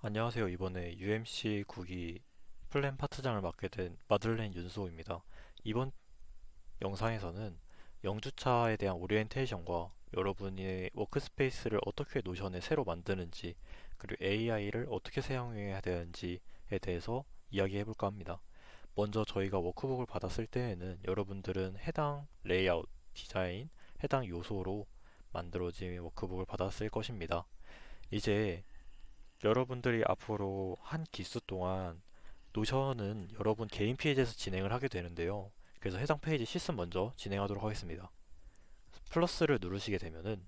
안녕하세요. 이번에 UMC 국이 플랜 파트장을 맡게 된 마들렌 윤소입니다. 이번 영상에서는 영주차에 대한 오리엔테이션과 여러분이 워크스페이스를 어떻게 노션에 새로 만드는지, 그리고 AI를 어떻게 사용해야 되는지에 대해서 이야기해 볼까 합니다. 먼저 저희가 워크북을 받았을 때에는 여러분들은 해당 레이아웃, 디자인, 해당 요소로 만들어진 워크북을 받았을 것입니다. 이제 여러분들이 앞으로 한 기수 동안 노션은 여러분 개인 페이지에서 진행을 하게 되는데요. 그래서 해당 페이지 시스 먼저 진행하도록 하겠습니다. 플러스를 누르시게 되면은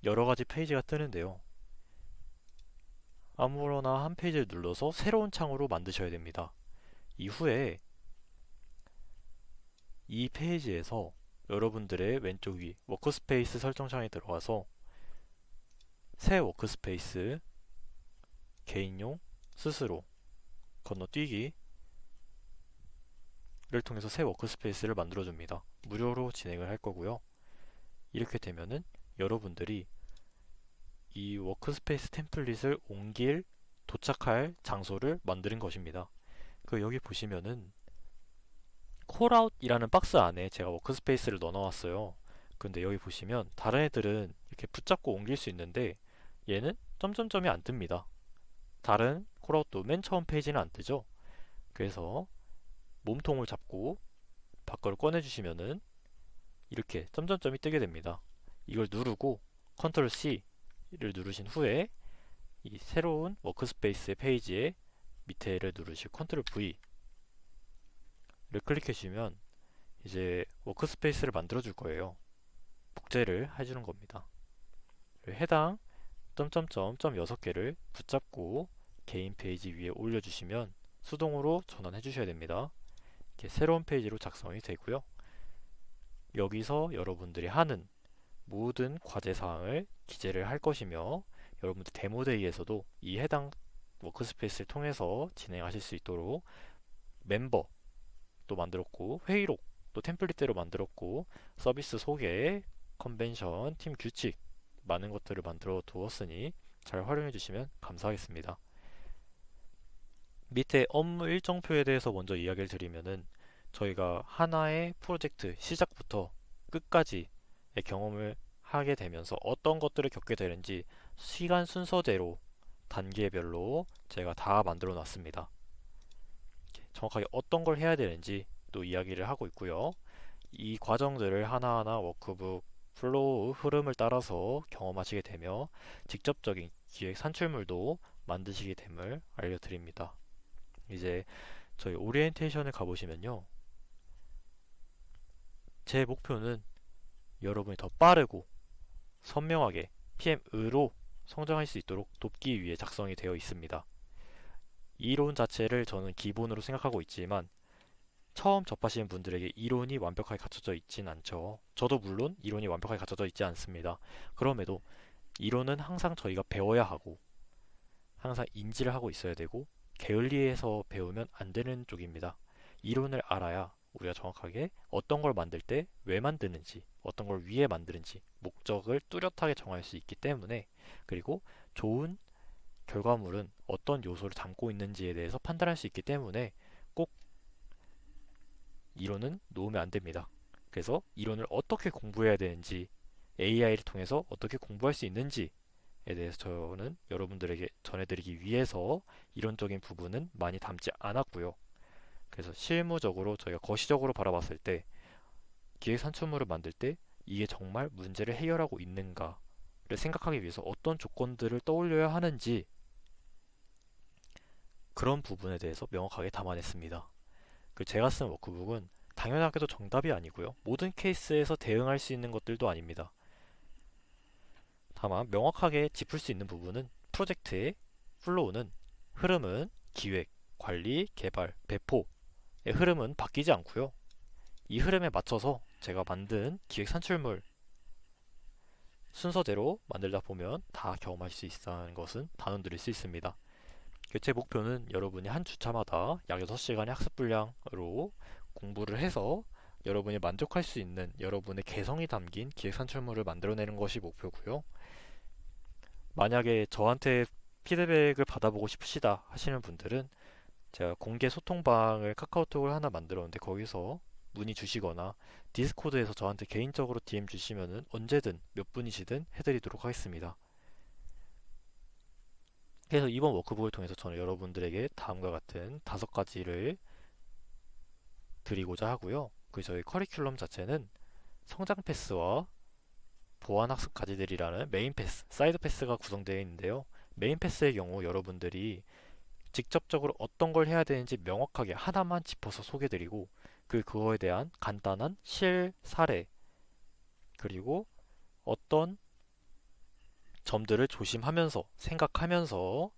여러 가지 페이지가 뜨는데요. 아무거나 한 페이지를 눌러서 새로운 창으로 만드셔야 됩니다. 이후에 이 페이지에서 여러분들의 왼쪽 위 워크스페이스 설정창에 들어가서 새 워크스페이스, 개인용, 스스로, 건너뛰기 를 통해서 새 워크스페이스를 만들어줍니다. 무료로 진행을 할 거고요. 이렇게 되면은 여러분들이 이 워크스페이스 템플릿을 옮길 도착할 장소를 만드는 것입니다. 여기 보시면은 콜아웃이라는 박스 안에 제가 워크스페이스를 넣어놨어요. 근데 여기 보시면 다른 애들은 이렇게 붙잡고 옮길 수 있는데 얘는 점점점이 안 뜹니다. 다른 콜아웃도 맨 처음 페이지는 안 뜨죠. 그래서 몸통을 잡고 밖으로 꺼내주시면은 이렇게 점점점이 뜨게 됩니다. 이걸 누르고 컨트롤 C를 누르신 후에 이 새로운 워크스페이스의 페이지에 밑에를 누르시고 컨트롤 V를 클릭해 주시면 이제 워크스페이스를 만들어 줄 거예요. 복제를 해주는 겁니다. 해당 점점점 점 6개를 붙잡고 개인 페이지 위에 올려주시면 수동으로 전환해 주셔야 됩니다. 이렇게 새로운 페이지로 작성이 되고요. 여기서 여러분들이 하는 모든 과제사항을 기재를 할 것이며 여러분들 데모데이에서도 이 해당 워크스페이스를 통해서 진행하실 수 있도록 멤버도 만들었고 회의록도 템플릿대로 만들었고 서비스 소개, 컨벤션, 팀 규칙 많은 것들을 만들어 두었으니 잘 활용해 주시면 감사하겠습니다. 밑에 업무 일정표에 대해서 먼저 이야기를 드리면은 저희가 하나의 프로젝트 시작부터 끝까지의 경험을 하게 되면서 어떤 것들을 겪게 되는지 시간 순서대로 단계별로 제가 다 만들어 놨습니다. 정확하게 어떤 걸 해야 되는지 또 이야기를 하고 있고요. 이 과정들을 하나하나 워크북 플로우 흐름을 따라서 경험하시게 되며 직접적인 기획 산출물도 만드시게 됨을 알려드립니다. 이제 저희 오리엔테이션을 가보시면요. 제 목표는 여러분이 더 빠르고 선명하게 PM으로 성장할 수 있도록 돕기 위해 작성이 되어 있습니다. 이론 자체를 저는 기본으로 생각하고 있지만 처음 접하시는 분들에게 이론이 완벽하게 갖춰져 있진 않죠. 저도 물론 이론이 완벽하게 갖춰져 있지 않습니다. 그럼에도 이론은 항상 저희가 배워야 하고 항상 인지를 하고 있어야 되고 게을리해서 배우면 안 되는 쪽입니다. 이론을 알아야 우리가 정확하게 어떤 걸 만들 때 왜 만드는지, 어떤 걸 위해 만드는지 목적을 뚜렷하게 정할 수 있기 때문에, 그리고 좋은 결과물은 어떤 요소를 담고 있는지에 대해서 판단할 수 있기 때문에 꼭 이론은 놓으면 안 됩니다. 그래서 이론을 어떻게 공부해야 되는지, AI를 통해서 어떻게 공부할 수 있는지에 대해서 저는 여러분들에게 전해드리기 위해서 이론적인 부분은 많이 담지 않았고요. 그래서 실무적으로 저희가 거시적으로 바라봤을 때 기획 산출물을 만들 때 이게 정말 문제를 해결하고 있는가를 생각하기 위해서 어떤 조건들을 떠올려야 하는지 그런 부분에 대해서 명확하게 담아냈습니다. 제가 쓴 워크북은 당연하게도 정답이 아니고요. 모든 케이스에서 대응할 수 있는 것들도 아닙니다. 다만 명확하게 짚을 수 있는 부분은 프로젝트의 플로우는 흐름은 기획, 관리, 개발, 배포의 흐름은 바뀌지 않고요. 이 흐름에 맞춰서 제가 만든 기획 산출물 순서대로 만들다 보면 다 경험할 수 있다는 것은 단언드릴 수 있습니다. 제 목표는 여러분이 한 주차마다 약 6시간의 학습 분량으로 공부를 해서 여러분이 만족할 수 있는 여러분의 개성이 담긴 기획 산출물을 만들어내는 것이 목표고요. 만약에 저한테 피드백을 받아보고 싶으시다 하시는 분들은 제가 공개 소통방을 카카오톡을 하나 만들었는데 거기서 문의 주시거나 디스코드에서 저한테 개인적으로 DM 주시면은 언제든 몇 분이시든 해드리도록 하겠습니다. 그래서 이번 워크북을 통해서 저는 여러분들에게 다음과 같은 5가지를 드리고자 하고요. 그 저희 커리큘럼 자체는 성장 패스와 보안 학습 과제들이라는 메인 패스, 사이드 패스가 구성되어 있는데요. 메인 패스의 경우 여러분들이 직접적으로 어떤 걸 해야 되는지 명확하게 하나만 짚어서 소개드리고 그거에 대한 간단한 실 사례 그리고 어떤 점들을 조심하면서 생각하면서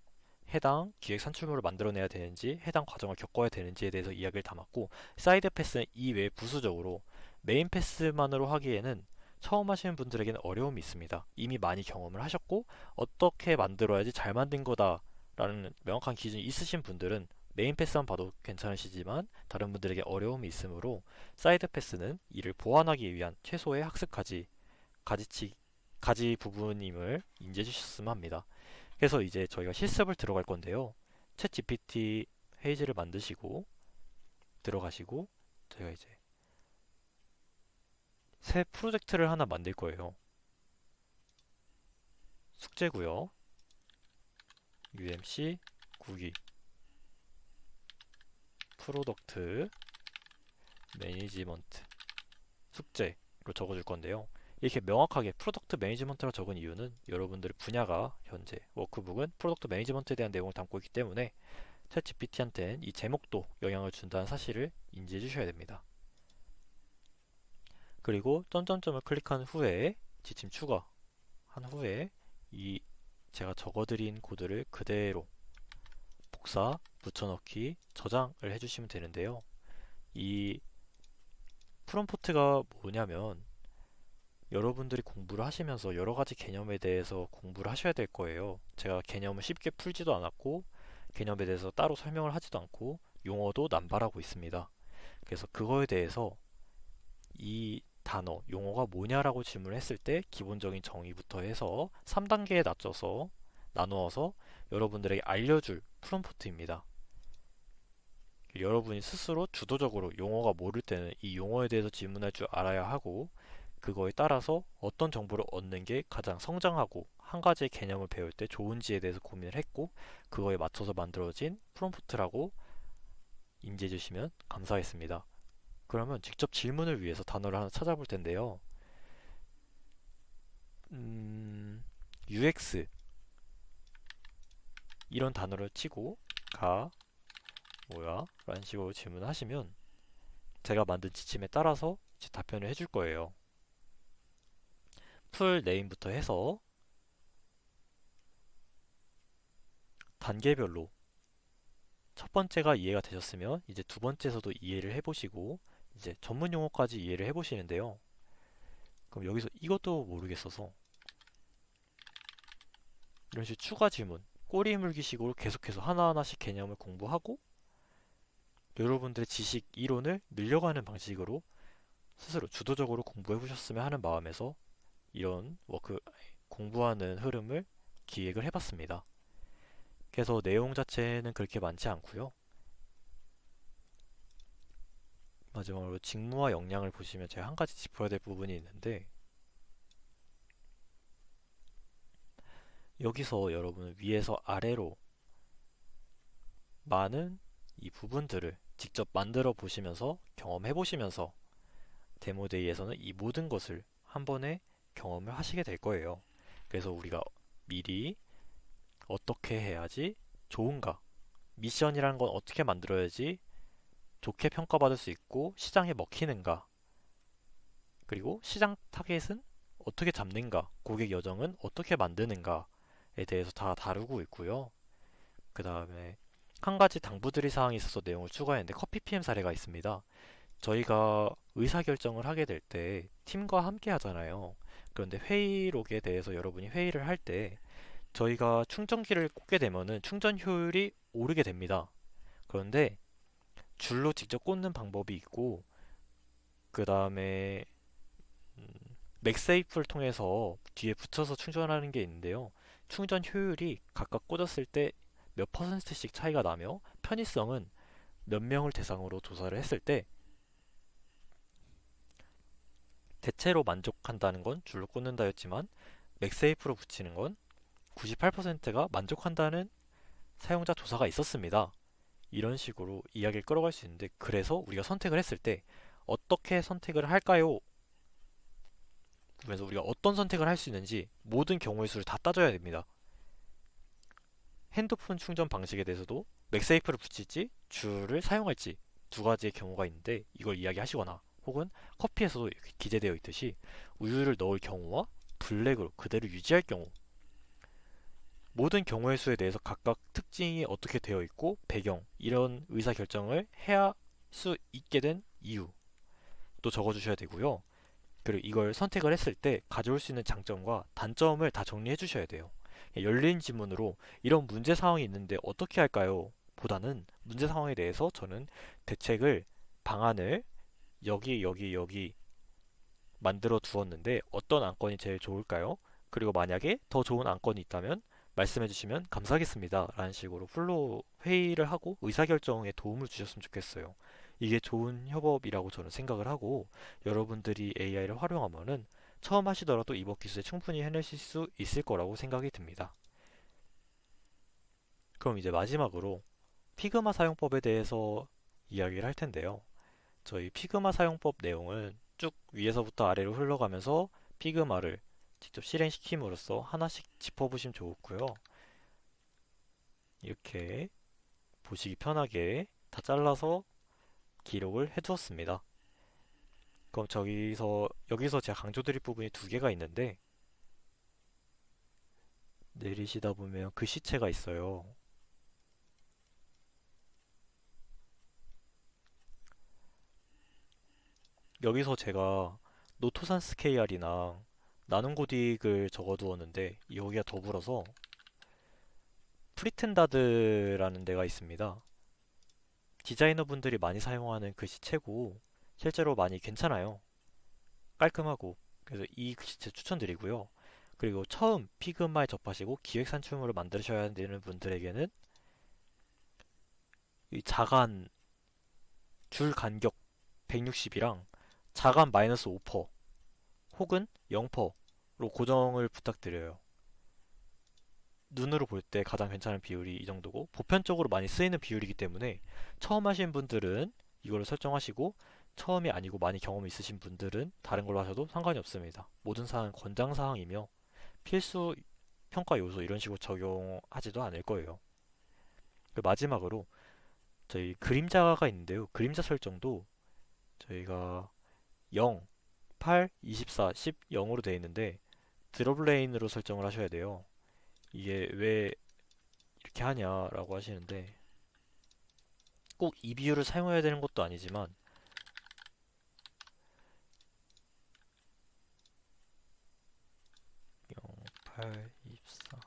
해당 기획 산출물을 만들어내야 되는지 해당 과정을 겪어야 되는지에 대해서 이야기를 담았고 사이드 패스는 이외에 부수적으로 메인 패스만으로 하기에는 처음 하시는 분들에게는 어려움이 있습니다. 이미 많이 경험을 하셨고 어떻게 만들어야지 잘 만든 거다 라는 명확한 기준이 있으신 분들은 메인 패스만 봐도 괜찮으시지만 다른 분들에게 어려움이 있으므로 사이드 패스는 이를 보완하기 위한 최소의 학습 가지 부분임을 인지해 주셨으면 합니다. 그래서 이제 저희가 실습을 들어갈 건데요. 챗 GPT 페이지를 만드시고 들어가시고 저희가 이제 새 프로젝트를 하나 만들 거예요. 숙제고요. UMC 9기 프로덕트 매니지먼트 숙제로 적어줄 건데요. 이렇게 명확하게 프로덕트 매니지먼트로 적은 이유는 여러분들의 분야가 현재 워크북은 프로덕트 매니지먼트에 대한 내용을 담고 있기 때문에 챗GPT한테는 이 제목도 영향을 준다는 사실을 인지해 주셔야 됩니다. 그리고 점점점을 클릭한 후에 지침 추가한 후에 이 제가 적어드린 코드를 그대로 복사, 붙여넣기, 저장을 해주시면 되는데요. 이 프롬프트가 뭐냐면 여러분들이 공부를 하시면서 여러 가지 개념에 대해서 공부를 하셔야 될 거예요. 제가 개념을 쉽게 풀지도 않았고 개념에 대해서 따로 설명을 하지도 않고 용어도 남발하고 있습니다. 그래서 그거에 대해서 이 단어, 용어가 뭐냐라고 질문을 했을 때 기본적인 정의부터 해서 3단계에 나누어서 여러분들에게 알려줄 프롬프트입니다. 여러분이 스스로 주도적으로 용어가 모를 때는 이 용어에 대해서 질문할 줄 알아야 하고 그거에 따라서 어떤 정보를 얻는 게 가장 성장하고 한 가지의 개념을 배울 때 좋은지에 대해서 고민을 했고 그거에 맞춰서 만들어진 프롬프트라고 인지해 주시면 감사하겠습니다. 그러면 직접 질문을 위해서 단어를 하나 찾아볼 텐데요. UX 이런 단어를 치고 가 뭐야? 라는 식으로 질문을 하시면 제가 만든 지침에 따라서 이제 답변을 해줄 거예요. 풀 네임부터 해서 단계별로 첫 번째가 이해가 되셨으면 이제 두 번째에서도 이해를 해보시고 이제 전문 용어까지 이해를 해보시는데요. 그럼 여기서 이것도 모르겠어서 이런 식으로 추가 질문, 꼬리 물기식으로 계속해서 하나하나씩 개념을 공부하고 여러분들의 지식 이론을 늘려가는 방식으로 스스로 주도적으로 공부해 보셨으면 하는 마음에서 이런 공부하는 흐름을 기획을 해봤습니다. 그래서 내용 자체는 그렇게 많지 않고요. 마지막으로 직무와 역량을 보시면 제가 한 가지 짚어야 될 부분이 있는데 여기서 여러분은 위에서 아래로 많은 이 부분들을 직접 만들어 보시면서 경험해 보시면서 데모데이에서는 이 모든 것을 한 번에 경험을 하시게 될 거예요. 그래서 우리가 미리 어떻게 해야지 좋은가? 미션이라는 건 어떻게 만들어야지 좋게 평가받을 수 있고 시장에 먹히는가? 그리고 시장 타겟은 어떻게 잡는가? 고객 여정은 어떻게 만드는가에 대해서 다 다루고 있고요. 그 다음에 한 가지 당부드릴 사항이 있어서 내용을 추가했는데 커피 PM 사례가 있습니다. 저희가 의사결정을 하게 될 때 팀과 함께 하잖아요. 그런데 회의록에 대해서 여러분이 회의를 할 때 저희가 충전기를 꽂게 되면은 충전 효율이 오르게 됩니다. 그런데 줄로 직접 꽂는 방법이 있고 그 다음에 맥세이프를 통해서 뒤에 붙여서 충전하는 게 있는데요. 충전 효율이 각각 꽂았을 때 몇 퍼센트씩 차이가 나며 편의성은 몇 명을 대상으로 조사를 했을 때 대체로 만족한다는 건 줄로 꽂는다였지만 맥세이프로 붙이는 건 98%가 만족한다는 사용자 조사가 있었습니다. 이런 식으로 이야기를 끌어갈 수 있는데, 그래서 우리가 선택을 했을 때 어떻게 선택을 할까요? 그래서 우리가 어떤 선택을 할 수 있는지 모든 경우의 수를 다 따져야 됩니다. 핸드폰 충전 방식에 대해서도 맥세이프를 붙일지 줄을 사용할지 두 가지의 경우가 있는데, 이걸 이야기하시거나 혹은 커피에서도 이렇게 기재되어 있듯이 우유를 넣을 경우와 블랙으로 그대로 유지할 경우, 모든 경우의 수에 대해서 각각 특징이 어떻게 되어 있고 배경, 이런 의사결정을 해야 수 있게 된 이유 또 적어주셔야 되고요. 그리고 이걸 선택을 했을 때 가져올 수 있는 장점과 단점을 다 정리해 주셔야 돼요. 열린 지문으로 이런 문제 상황이 있는데 어떻게 할까요? 보다는 문제 상황에 대해서 저는 대책을, 방안을 여기 만들어 두었는데 어떤 안건이 제일 좋을까요? 그리고 만약에 더 좋은 안건이 있다면 말씀해 주시면 감사하겠습니다. 라는 식으로 풀로 회의를 하고 의사결정에 도움을 주셨으면 좋겠어요. 이게 좋은 협업이라고 저는 생각을 하고, 여러분들이 AI를 활용하면은 처음 하시더라도 이번 기술에 충분히 해내실 수 있을 거라고 생각이 듭니다. 그럼 이제 마지막으로 피그마 사용법에 대해서 이야기를 할 텐데요. 저희 피그마 사용법 내용은 쭉 위에서부터 아래로 흘러가면서 피그마를 직접 실행시킴으로써 하나씩 짚어보시면 좋고요. 이렇게 보시기 편하게 다 잘라서 기록을 해두었습니다. 그럼 여기서 제가 강조드릴 부분이 두 개가 있는데, 내리시다 보면 글씨체가 있어요. 여기서 제가 노토산스 KR이나 나눔고딕을 적어두었는데, 여기가 더불어서 프리텐다드라는 데가 있습니다. 디자이너분들이 많이 사용하는 글씨체고 실제로 많이 괜찮아요. 깔끔하고. 그래서 이 글씨체 추천드리고요. 그리고 처음 피그마에 접하시고 기획 산출물을 만드셔야 되는 분들에게는 이 자간 줄 간격 160이랑 자간 마이너스 5% 혹은 0%로 고정을 부탁드려요. 눈으로 볼 때 가장 괜찮은 비율이 이 정도고, 보편적으로 많이 쓰이는 비율이기 때문에 처음 하신 분들은 이걸로 설정하시고, 처음이 아니고 많이 경험이 있으신 분들은 다른 걸로 하셔도 상관이 없습니다. 모든 사항은 권장사항이며 필수 평가 요소 이런 식으로 적용하지도 않을 거예요. 마지막으로 저희 그림자가 있는데요. 그림자 설정도 저희가 0, 8, 24, 10, 0으로 되어 있는데 드롭레인으로 설정을 하셔야 돼요. 이게 왜 이렇게 하냐라고 하시는데, 꼭 이 비율을 사용해야 되는 것도 아니지만 0, 8, 24,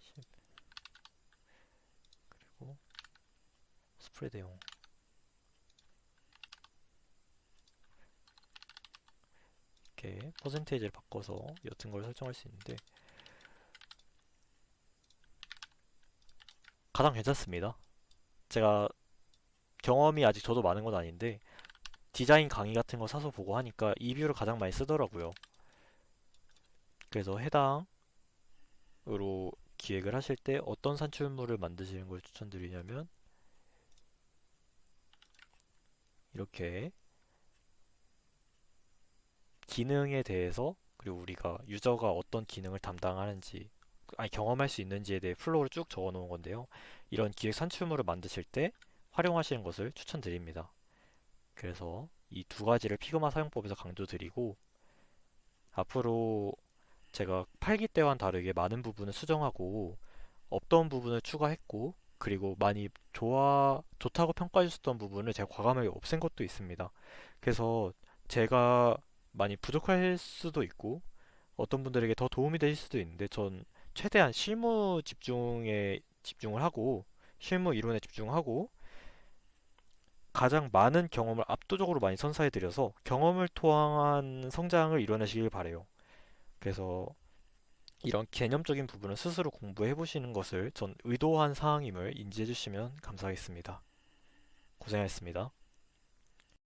10 그리고 스프레드용 이렇게 퍼센테이지를 바꿔서 옅은 걸 설정할 수 있는데 가장 괜찮습니다. 제가 경험이 아직 저도 많은 건 아닌데 디자인 강의 같은 거 사서 보고 하니까 이 비율을 가장 많이 쓰더라고요. 그래서 해당으로 기획을 하실 때 어떤 산출물을 만드시는 걸 추천드리냐면, 이렇게 기능에 대해서, 그리고 우리가 유저가 어떤 기능을 담당하는지, 아니 경험할 수 있는지에 대해 플로우를 쭉 적어 놓은 건데요. 이런 기획 산출물을 만드실 때 활용하시는 것을 추천드립니다. 그래서 이 두 가지를 피그마 사용법에서 강조드리고, 앞으로 제가 8기 때와는 다르게 많은 부분을 수정하고 없던 부분을 추가했고, 그리고 많이 좋다고 평가해 주셨던 부분을 제가 과감하게 없앤 것도 있습니다. 그래서 제가 많이 부족할 수도 있고 어떤 분들에게 더 도움이 되실 수도 있는데, 전 최대한 실무 집중에 집중을 하고 실무 이론에 집중하고 가장 많은 경험을 압도적으로 많이 선사해 드려서 경험을 통한 성장을 이뤄내시길 바래요. 그래서 이런 개념적인 부분은 스스로 공부해 보시는 것을 전 의도한 사항임을 인지해 주시면 감사하겠습니다. 고생하셨습니다.